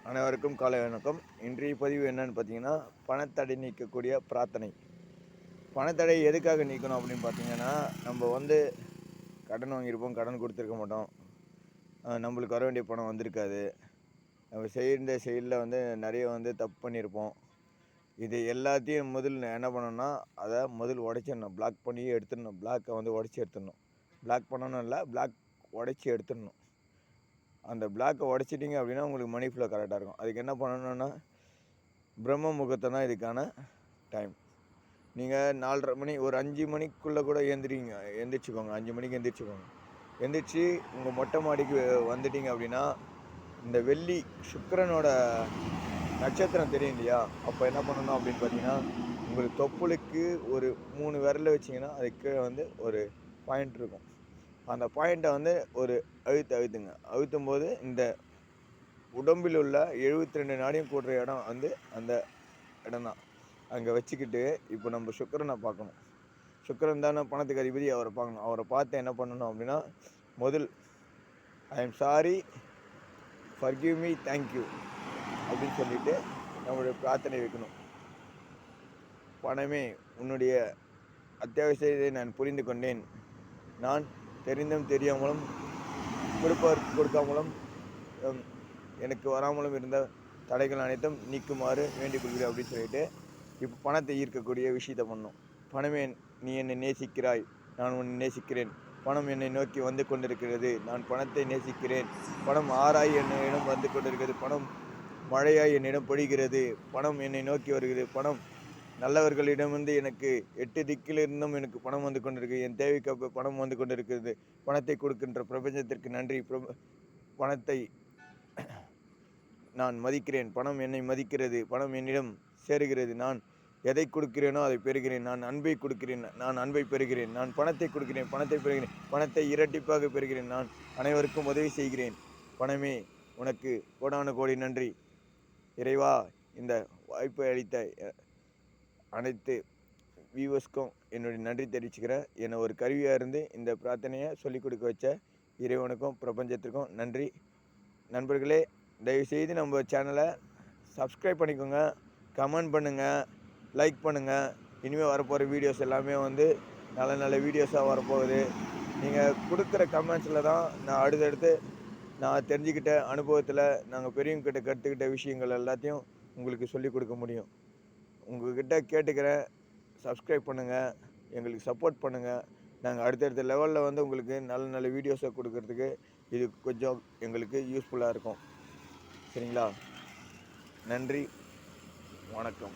அனைவருக்கும் காலை வணக்கம். இன்றைய பதிவு என்னன்னு பார்த்தீங்கன்னா, பணத்தடை நீக்கக்கூடிய பிரார்த்தனை. பணத்தடை எதுக்காக நீக்கணும் அப்படின்னு பார்த்தீங்கன்னா, நம்ம கடன் வாங்கியிருப்போம், கடன் கொடுத்துருக்க மாட்டோம். நம்மளுக்கு வர வேண்டிய பணம் வந்திருக்காது. நம்ம செய்த செயலில் நிறைய தப்பு பண்ணியிருப்போம். இது எல்லாத்தையும் முதல்ல என்ன பண்ணணும்னா, அதை முதல் உடைச்சிடணும். பிளாக் பண்ணியே எடுத்துடணும். பிளாக்கை உடச்சி எடுத்துடணும். பிளாக் பண்ணணும் இல்லை, பிளாக் உடச்சி எடுத்துடணும். அந்த பிளாக்கை உடச்சிட்டிங்க அப்படின்னா உங்களுக்கு மணி ஃப்ளோ கரெக்டாக இருக்கும். அதுக்கு என்ன பண்ணணுன்னா, பிரம்ம முகூர்த்தம் தான் இதுக்கான டைம். நீங்கள் 4:30 மணி, ஒரு 5 மணிக்குள்ளே கூட எந்திரிச்சிக்கோங்க. 5 மணிக்கு எந்திரிச்சு உங்கள் மொட்டை மாடிக்கு வந்துட்டீங்க அப்படின்னா, இந்த வெள்ளி சுக்கிரனோட நட்சத்திரம் தெரியும் இல்லையா? அப்போ என்ன பண்ணணும் அப்படின்னு பார்த்தீங்கன்னா, உங்களுக்கு தொப்புளுக்கு ஒரு 3 விரல வச்சிங்கன்னா அதுக்கு ஒரு பாயிண்ட் இருக்கும். அந்த பாயிண்ட்டை ஒரு அழுத்துங்க. அழுத்தும் போது இந்த உடம்பில் உள்ள 72 நாடியும் கூடுற இடம் அந்த இடம் தான். அங்கே வச்சுக்கிட்டு இப்போ நம்ம சுக்கிரனை பார்க்கணும். சுக்கிரன் தானே பணத்துக்கு அதிபதி. அவரை பார்க்கணும். அவரை பார்த்து என்ன பண்ணணும் அப்படின்னா, முதல் I am sorry, forgive me, thank you அப்படின்னு சொல்லிட்டு நம்மளுடைய பிரார்த்தனை வைக்கணும். பணமே, உன்னுடைய அத்தியாவசியத்தை நான் புரிந்து கொண்டேன். நான் தெரிந்தும் தெரியாமலும் கொடுப்பதற்கு கொடுக்காமலும் எனக்கு வராமலும் இருந்த தடைகள் அனைத்தும் நீக்குமாறு வேண்டிக் கொள்கிறேன் அப்படின்னு சொல்லிட்டு இப்போ பணத்தை ஈர்க்கக்கூடிய விஷயத்தை பண்ணணும். பணமே, நீ என்னை நேசிக்கிறாய், நான் உன்னை நேசிக்கிறேன். பணம் என்னை நோக்கி வந்து கொண்டிருக்கிறது, நான் பணத்தை நேசிக்கிறேன். பணம் ஆராய் என்னிடம் வந்து கொண்டிருக்கிறது. பணம் மழையாய் என்னிடம் பொழிகிறது. பணம் என்னை நோக்கி வருகிறது. பணம் நல்லவர்களிடமிருந்து எனக்கு 8 திக்கிலிருந்தும் எனக்கு பணம் வந்து கொண்டிருக்கு. என் தேவைக்கு பணம் வந்து கொண்டிருக்கிறது. பணத்தை கொடுக்கின்ற பிரபஞ்சத்திற்கு நன்றி. பணத்தை நான் மதிக்கிறேன். பணம் என்னை மதிக்கிறது. பணம் என்னிடம் சேருகிறது. நான் எதை கொடுக்கிறேனோ அதை பெறுகிறேன். நான் அன்பை கொடுக்கிறேன். நான் அன்பை பெறுகிறேன். நான் பணத்தை கொடுக்கிறேன். பணத்தை பெறுகிறேன். பணத்தை இரட்டிப்பாக பெறுகிறேன். நான் அனைவருக்கும் உதவி செய்கிறேன். பணமே, உனக்கு கோடான கோடி நன்றி. இறைவா, இந்த வாய்ப்பை அளித்த அனைத்து வியூவர்ஸ்க்கும் என்னுடைய நன்றி தெரிவிச்சுக்கிறேன். என்னை ஒரு கருவியாக இருந்து இந்த பிரார்த்தனையை சொல்லிக் கொடுக்க வச்ச இறைவனுக்கும் பிரபஞ்சத்திற்கும் நன்றி. நண்பர்களே, தயவுசெய்து நம்ம சேனலை சப்ஸ்கிரைப் பண்ணிக்கோங்க, கமெண்ட் பண்ணுங்கள், லைக் பண்ணுங்கள். இனிமேல் வரப்போகிற வீடியோஸ் எல்லாமே நல்ல நல்ல வீடியோஸாக வரப்போகுது. நீங்கள் கொடுக்குற கமெண்ட்ஸில் தான் நான் அடுத்தடுத்து நான் தெரிஞ்சுக்கிட்ட அனுபவத்தில் நாங்கள் பெரியவங்கக்கிட்ட கற்றுக்கிட்ட விஷயங்கள் எல்லாத்தையும் உங்களுக்கு சொல்லிக் கொடுக்க முடியும். உங்கள்கிட்ட கேட்டுக்கிறேன், சப்ஸ்கிரைப் பண்ணுங்கள், எங்களுக்கு சப்போர்ட் பண்ணுங்கள். நாங்கள் அடுத்தடுத்த லெவலில் உங்களுக்கு நல்ல நல்ல வீடியோஸை கொடுக்கறதுக்கு இது கொஞ்சம் எங்களுக்கு யூஸ்ஃபுல்லாக இருக்கும். சரிங்களா? நன்றி, வணக்கம்.